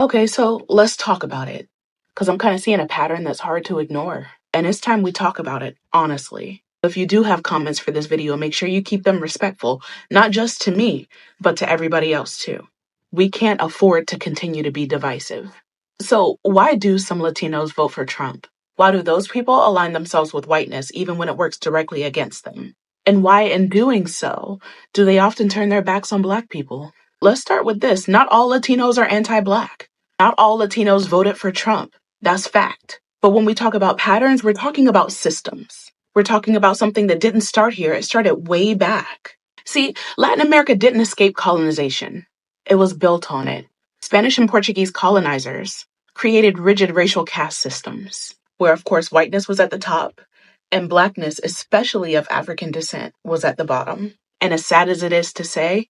Okay, so let's talk about it. Because I'm kind of seeing a pattern that's hard to ignore. And it's time we talk about it, honestly. If you do have comments for this video, make sure you keep them respectful, not just to me, but to everybody else too. We can't afford to continue to be divisive. So, why do some Latinos vote for Trump? Why do those people align themselves with whiteness even when it works directly against them? And why, in doing so, do they often turn their backs on Black people? Let's start with this. Not all Latinos are anti-Black. Not all Latinos voted for Trump. That's fact. But when we talk about patterns, we're talking about systems. We're talking about something that didn't start here. It started way back. See, Latin America didn't escape colonization. It was built on it. Spanish and Portuguese colonizers created rigid racial caste systems, where of course whiteness was at the top and Blackness, especially of African descent, was at the bottom. And as sad as it is to say,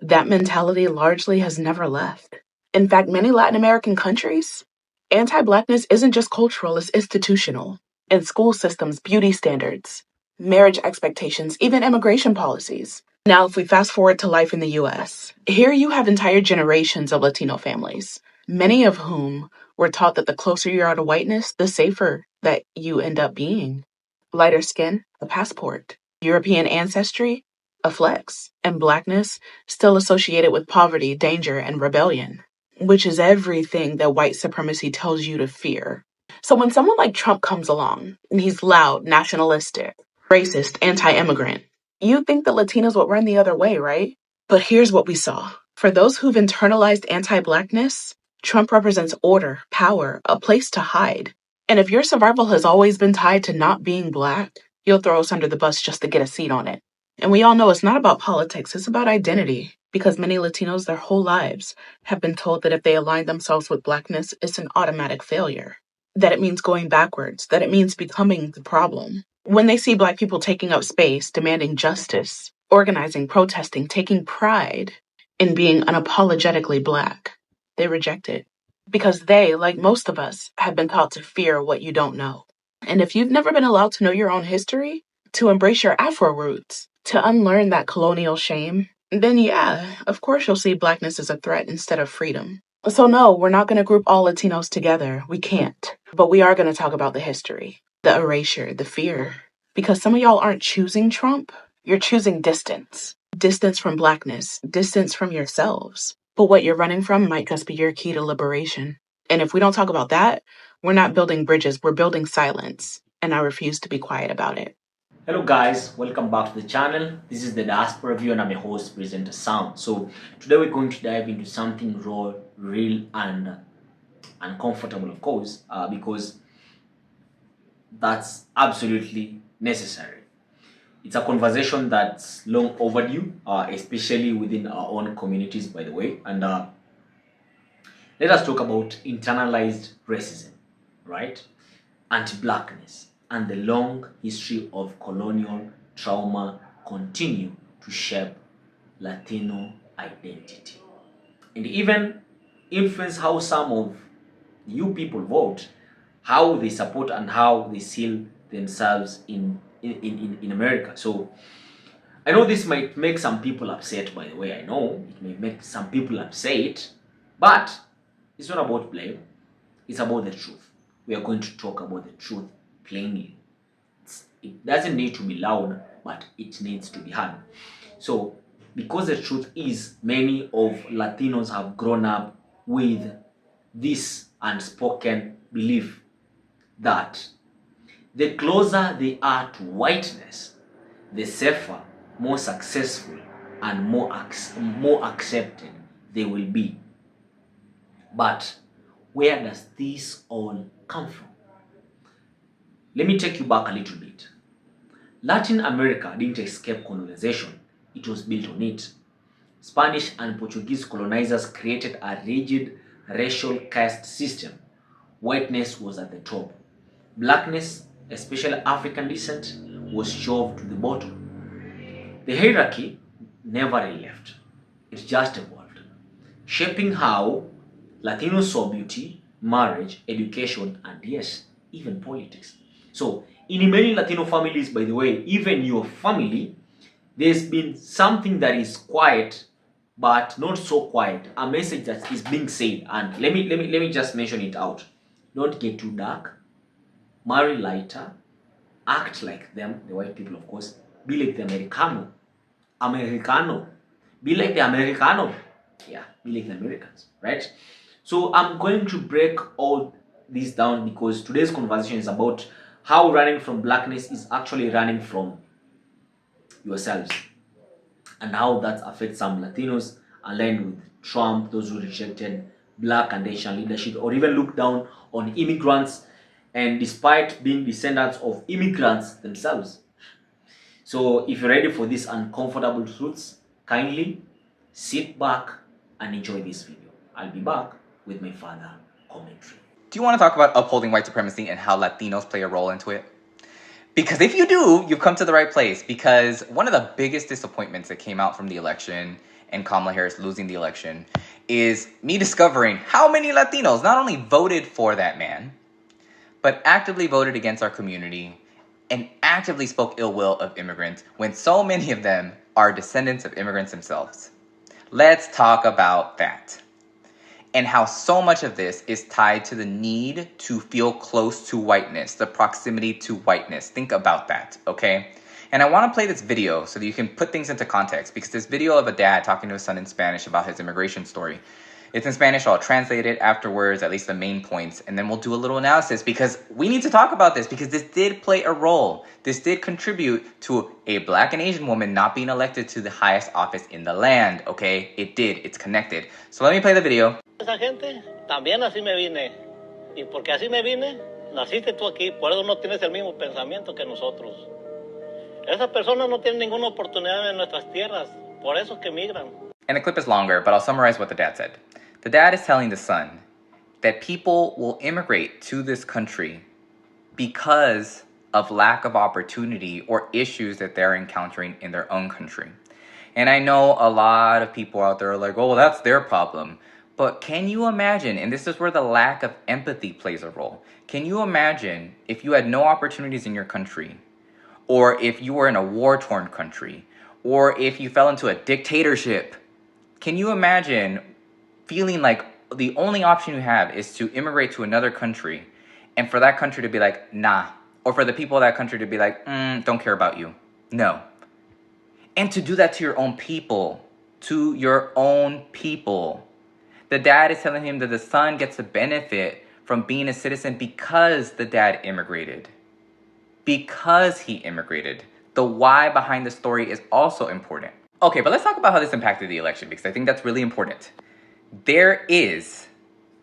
that mentality largely has never left. In fact, many Latin American countries, anti-Blackness isn't just cultural, it's institutional. In school systems, beauty standards, marriage expectations, even immigration policies. Now, if we fast forward to life in the US, here you have entire generations of Latino families, many of whom were taught that the closer you are to whiteness, the safer that you end up being. Lighter skin, a passport. European ancestry, a flex. And Blackness, still associated with poverty, danger, and rebellion, which is everything that white supremacy tells you to fear. So when someone like Trump comes along, and he's loud, nationalistic, racist, anti-immigrant, you think the Latinos would run the other way, right? But here's what we saw. For those who've internalized anti-Blackness, Trump represents order, power, a place to hide. And if your survival has always been tied to not being Black, you'll throw us under the bus just to get a seat on it. And we all know it's not about politics, it's about identity. Because many Latinos their whole lives have been told that if they align themselves with Blackness, it's an automatic failure. That it means going backwards, that it means becoming the problem. When they see Black people taking up space, demanding justice, organizing, protesting, taking pride in being unapologetically Black, they reject it. Because they, like most of us, have been taught to fear what you don't know. And if you've never been allowed to know your own history, to embrace your Afro roots, to unlearn that colonial shame, then yeah, of course you'll see Blackness as a threat instead of freedom. So no, we're not going to group all Latinos together. We can't. But we are going to talk about the history, the erasure, the fear. Because some of y'all aren't choosing Trump, you're choosing distance. Distance from Blackness, distance from yourselves. But what you're running from might just be your key to liberation. And if we don't talk about that, we're not building bridges, we're building silence. And I refuse to be quiet about it. Hello guys, welcome back to the channel. This is the Diaspora View and I'm your host, Presenter Sound. So today we're going to dive into something raw, real and uncomfortable, of course, because that's absolutely necessary. It's a conversation that's long overdue, especially within our own communities, by the way. And let us talk about internalized racism, right? Anti-Blackness and the long history of colonial trauma continue to shape Latino identity and even influence how some of you people vote, how they support and how they see themselves in America. So I know this might make some people upset, by the way. I know it may make some people upset, but it's not about blame. It's about the truth. We are going to talk about the truth plainly. It doesn't need to be loud, but it needs to be heard. So, because the truth is, many of Latinos have grown up with this unspoken belief that the closer they are to whiteness, the safer, more successful, and more accepted they will be. But where does this all come from? Let me take you back a little bit. Latin America didn't escape colonization, it was built on it. Spanish and Portuguese colonizers created a rigid racial caste system. Whiteness was at the top. Blackness, especially African descent, was shoved to the bottom. The hierarchy never really left. It just evolved, shaping how Latinos saw beauty, marriage, education, and yes, even politics. So, in many Latino families, by the way, even your family, there's been something that is quiet but not so quiet. A message that is being said, and let me just mention it out. Don't get too dark. Marry lighter. Act like them, the white people, of course. Be like the Americano. Be like the Americano. Yeah, be like the Americans, right? So I'm going to break all this down because today's conversation is about how running from blackness is actually running from yourselves, and how that affects some Latinos aligned with Trump, those who rejected black and Asian leadership, or even look down on immigrants, and despite being descendants of immigrants themselves. So if you're ready for these uncomfortable truths, kindly sit back and enjoy this video. I'll be back with my further commentary. Do you want to talk about upholding white supremacy and how Latinos play a role into it? Because if you do, you've come to the right place. Because one of the biggest disappointments that came out from the election and Kamala Harris losing the election is me discovering how many Latinos not only voted for that man, but actively voted against our community and actively spoke ill will of immigrants when so many of them are descendants of immigrants themselves. Let's talk about that. And how so much of this is tied to the need to feel close to whiteness, the proximity to whiteness. Think about that, okay? And I want to play this video so that you can put things into context, because this video of a dad talking to his son in Spanish about his immigration story. It's in Spanish, I'll translate it afterwards, at least the main points, and then we'll do a little analysis, because we need to talk about this, because this did play a role. This did contribute to a black and Asian woman not being elected to the highest office in the land, okay? It did, it's connected. So let me play the video. Esa gente, también así me vine. Y porque así me vine, naciste tú aquí, por eso no tienes el mismo pensamiento que nosotros. Esas personas no tienen ninguna oportunidad en nuestras tierras, por eso que migran. And the clip is longer, but I'll summarize what the dad said. The dad is telling the son that people will immigrate to this country because of lack of opportunity or issues that they're encountering in their own country. And I know a lot of people out there are like, oh, well, that's their problem. But can you imagine, and this is where the lack of empathy plays a role, can you imagine if you had no opportunities in your country, or if you were in a war-torn country, or if you fell into a dictatorship? Can you imagine feeling like the only option you have is to immigrate to another country, and for that country to be like, nah, or for the people of that country to be like, don't care about you, no. And to do that to your own people, to your own people. The dad is telling him that the son gets a benefit from being a citizen because the dad immigrated. Because he immigrated. The why behind the story is also important. Okay, but let's talk about how this impacted the election, because I think that's really important. There is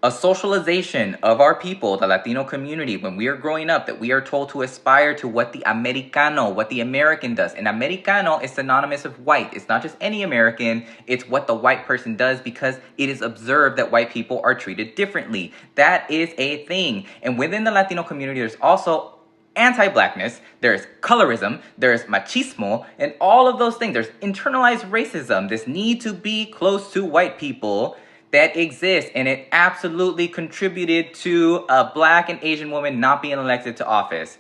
a socialization of our people, the Latino community, when we are growing up, that we are told to aspire to what the Americano, what the American does. And Americano is synonymous of white. It's not just any American, it's what the white person does, because it is observed that white people are treated differently. That is a thing. And within the Latino community, there's also anti-blackness, there's colorism, there's machismo, and all of those things. There's internalized racism, this need to be close to white people that exists, and it absolutely contributed to a black and Asian woman not being elected to office.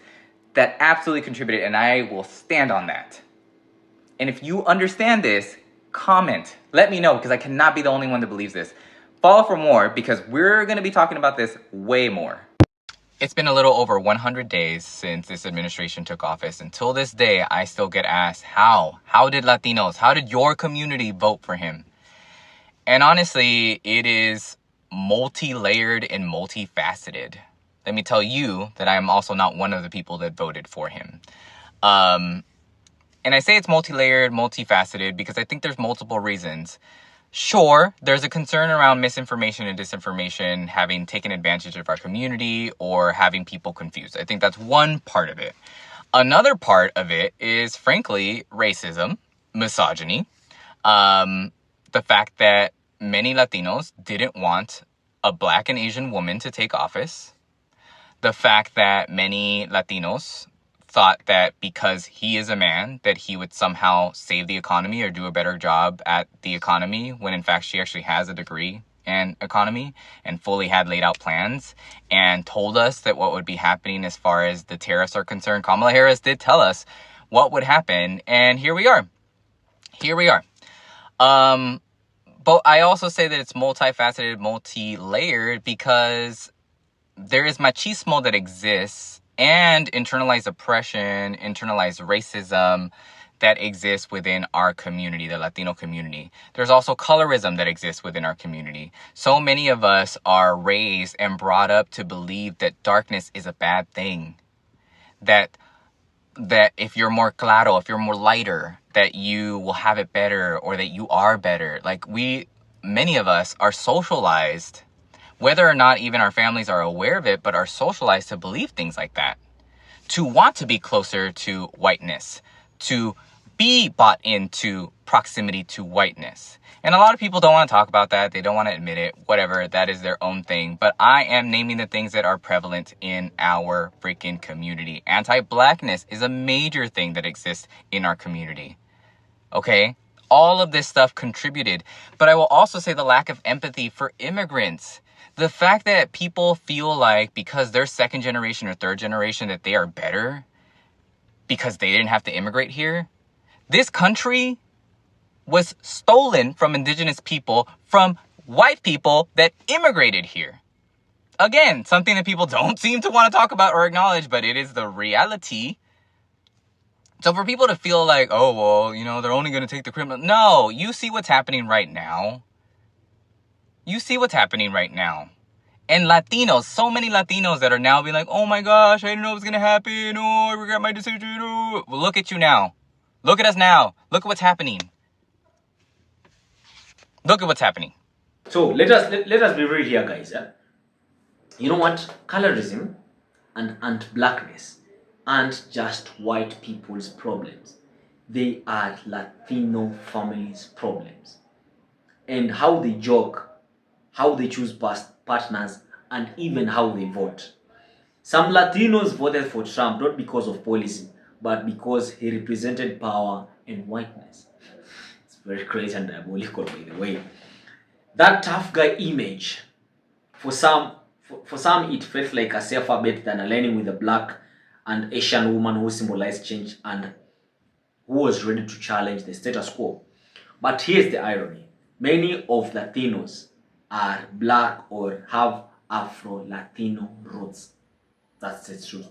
That absolutely contributed, and I will stand on that. And if you understand this, comment. Let me know, because I cannot be the only one that believes this. Follow for more, because we're going to be talking about this way more. It's been a little over 100 days since this administration took office. Until this day, I still get asked, how? How did Latinos, how did your community vote for him? And honestly, it is multi-layered and multifaceted. Let me tell you that I am also not one of the people that voted for him. And I say it's multi-layered, multifaceted, because I think there's multiple reasons. Sure, there's a concern around misinformation and disinformation having taken advantage of our community or having people confused. I think that's one part of it. Another part of it is, frankly, racism, misogyny, the fact that many Latinos didn't want a black and Asian woman to take office. The fact that many Latinos thought that because he is a man, that he would somehow save the economy or do a better job at the economy, when in fact she actually has a degree in economy and fully had laid out plans and told us that what would be happening as far as the tariffs are concerned. Kamala Harris did tell us what would happen, and here we are. Here we are. But I also say that it's multifaceted, multi-layered, because there is machismo that exists and internalized oppression, internalized racism that exists within our community, the Latino community. There's also colorism that exists within our community. So many of us are raised and brought up to believe that darkness is a bad thing. That if you're more claro, if you're more lighter, that you will have it better, or that you are better. Like, many of us are socialized, whether or not even our families are aware of it, but are socialized to believe things like that, to want to be closer to whiteness, to be bought into proximity to whiteness. And a lot of people don't want to talk about that. They don't want to admit it. Whatever, that is their own thing. But I am naming the things that are prevalent in our freaking community. Anti-Blackness is a major thing that exists in our community. Okay? All of this stuff contributed. But I will also say the lack of empathy for immigrants. The fact that people feel like because they're second generation or third generation that they are better because they didn't have to immigrate here. This country was stolen from indigenous people, from white people that immigrated here. Again, something that people don't seem to want to talk about or acknowledge, but it is the reality. So for people to feel like, oh, well, you know, they're only going to take the criminal. No, you see what's happening right now. You see what's happening right now. And Latinos, so many Latinos that are now being like, oh my gosh, I didn't know it was going to happen. Oh, I regret my decision. Oh. Well, look at you now. Look at us now. Look at what's happening. Look at what's happening. So let us be real here, guys. Yeah? You know what? Colorism and anti-blackness aren't just white people's problems. They are Latino families' problems. And how they joke, how they choose partners, and even how they vote. Some Latinos voted for Trump not because of policy, but because he represented power and whiteness. It's very crazy and diabolical, by the way. That tough guy image, for some it felt like a safer bet than aligning with a black and Asian woman who symbolized change and who was ready to challenge the status quo. But here's the irony. Many of Latinos are black or have Afro-Latino roots. That's the truth.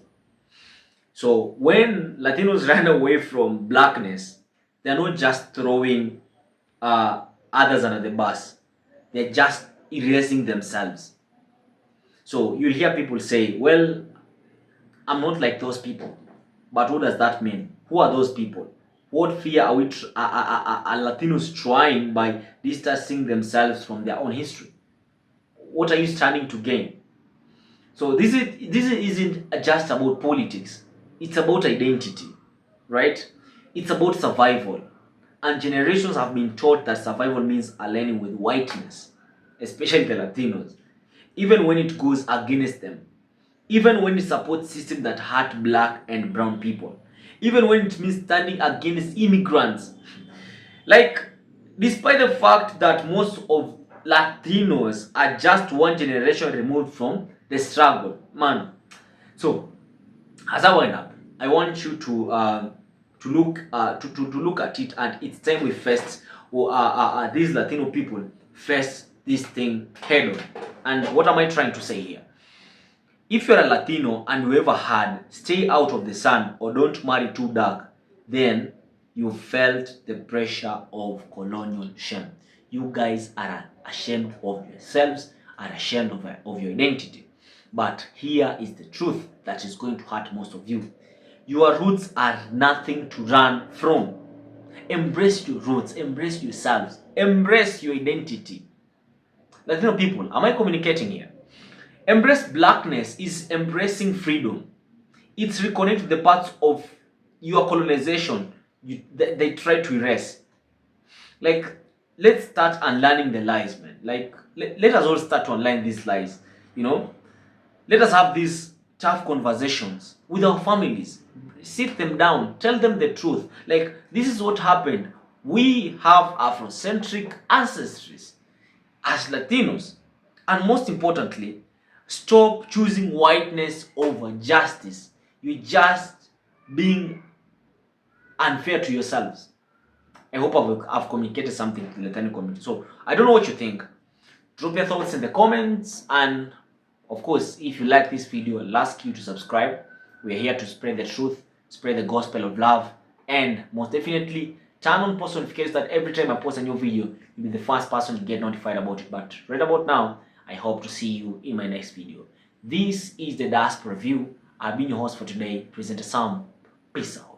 So when Latinos run away from blackness, they're not just throwing others under the bus. They're just erasing themselves. So you hear people say, well, I'm not like those people. But what does that mean? Who are those people? What fear are Latinos trying by distancing themselves from their own history? What are you standing to gain? So this isn't just about politics. It's about identity, right? It's about survival. And generations have been taught that survival means aligning with whiteness, especially the Latinos, even when it goes against them, even when it supports systems that hurt black and brown people, even when it means standing against immigrants. Like, despite the fact that most of Latinos are just one generation removed from the struggle, man. So, as I wind up, I want you to look at it, and it's time we first, or these Latino people face this thing head on. And what am I trying to say here? If you're a Latino and you ever had stay out of the sun or don't marry too dark, then you felt the pressure of colonial shame. You guys are ashamed of yourselves, are ashamed of your identity. But here is the truth that is going to hurt most of you. Your roots are nothing to run from. Embrace your roots, embrace yourselves, embrace your identity. Latino people, am I communicating here? Embrace blackness is embracing freedom. It's reconnecting the parts of your colonization they try to erase. Like, let's start unlearning the lies, man. Like, let us all start to unlearn these lies, you know? Let us have these tough conversations with our families. Sit them down, tell them the truth. Like, this is what happened. We have Afrocentric ancestries as Latinos. And most importantly, stop choosing whiteness over justice. You're just being unfair to yourselves. I hope I've communicated something to the Latino community. So I don't know what you think. Drop your thoughts in the comments, and of course, if you like this video, I'll ask you to subscribe. We're here to spread the truth, spread the gospel of love, and most definitely turn on post notifications that every time I post a new video, you'll be the first person to get notified about it. But right about now, I hope to see you in my next video. This is the Diaspora View. I've been your host for today, Presenter Sam. Peace out.